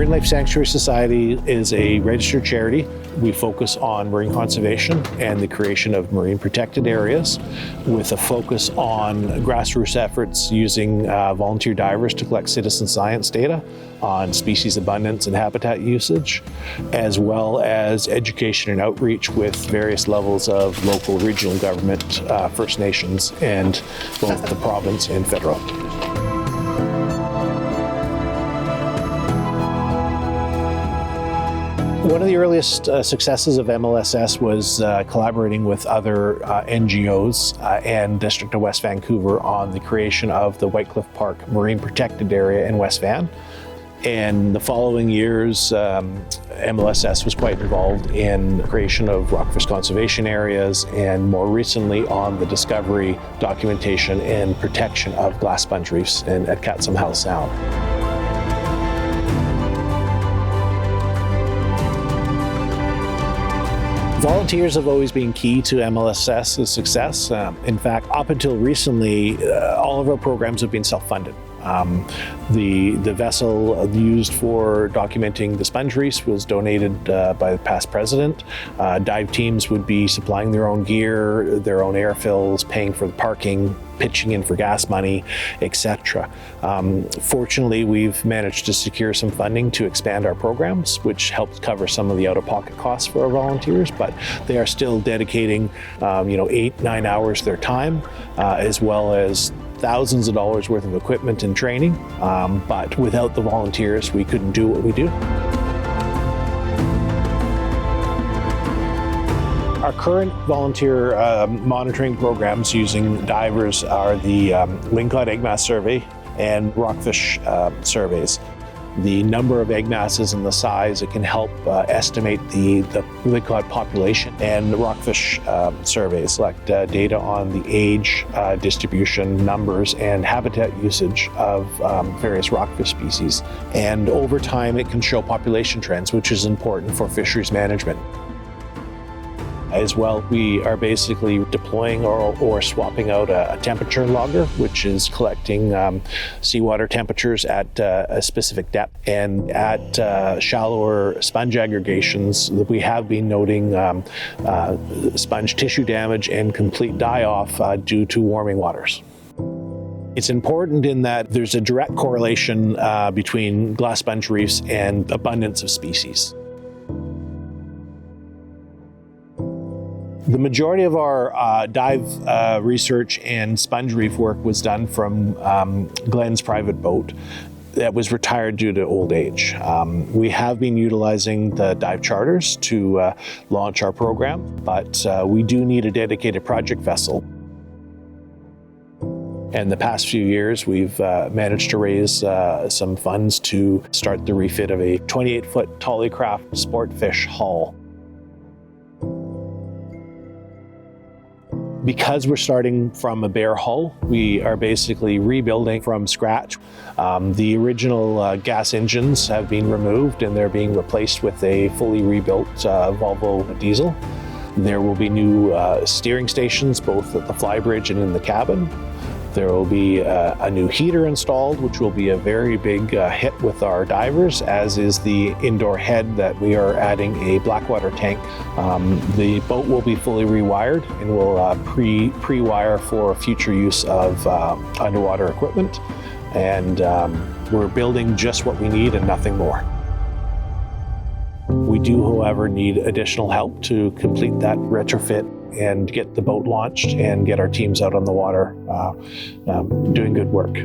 Marine Life Sanctuary Society is a registered charity. We focus on marine conservation and the creation of marine protected areas with a focus on grassroots efforts using volunteer divers to collect citizen science data on species abundance and habitat usage, as well as education and outreach with various levels of local, regional government, First Nations, and both the province and federal. One of the earliest successes of MLSS was collaborating with other NGOs and District of West Vancouver on the creation of the White Cliff Park Marine Protected Area in West Van. And the following years, MLSS was quite involved in the creation of rockfish conservation areas and more recently on the discovery, documentation, and protection of glass sponge reefs at Catsum Howe Sound. Volunteers have always been key to MLSS's success. In fact, up until recently, all of our programs have been self-funded. The vessel used for documenting the sponge reefs was donated by the past president. Dive teams would be supplying their own gear, their own air fills, paying for the parking, pitching in for gas money, etc. Fortunately, we've managed to secure some funding to expand our programs, which helps cover some of the out-of-pocket costs for our volunteers, but they are still dedicating 8-9 hours of their time, as well as thousands of dollars worth of equipment and training, but without the volunteers, we couldn't do what we do. Our current volunteer monitoring programs using divers are the wing-caught egg mass survey and rockfish surveys. The number of egg masses and the size, it can help estimate the wing-caught population, and the rockfish surveys collect data on the age, distribution, numbers, and habitat usage of various rockfish species. And over time, it can show population trends, which is important for fisheries management. As well, we are basically deploying or swapping out a temperature logger, which is collecting seawater temperatures at a specific depth. And at shallower sponge aggregations, we have been noting sponge tissue damage and complete die-off due to warming waters. It's important in that there's a direct correlation between glass sponge reefs and abundance of species. The majority of our dive research and sponge reef work was done from Glenn's private boat that was retired due to old age. We have been utilizing the dive charters to launch our program, but we do need a dedicated project vessel. In the past few years, we've managed to raise some funds to start the refit of a 28-foot Tollycraft sport fish hull. Because we're starting from a bare hull, we are basically rebuilding from scratch. The original gas engines have been removed and they're being replaced with a fully rebuilt Volvo diesel. There will be new steering stations both at the flybridge and in the cabin. There will be a new heater installed, which will be a very big hit with our divers, as is the indoor head that we are adding a blackwater tank. The boat will be fully rewired and will pre-wire for future use of underwater equipment. And we're building just what we need and nothing more. We do, however, need additional help to complete that retrofit and get the boat launched and get our teams out on the water doing good work.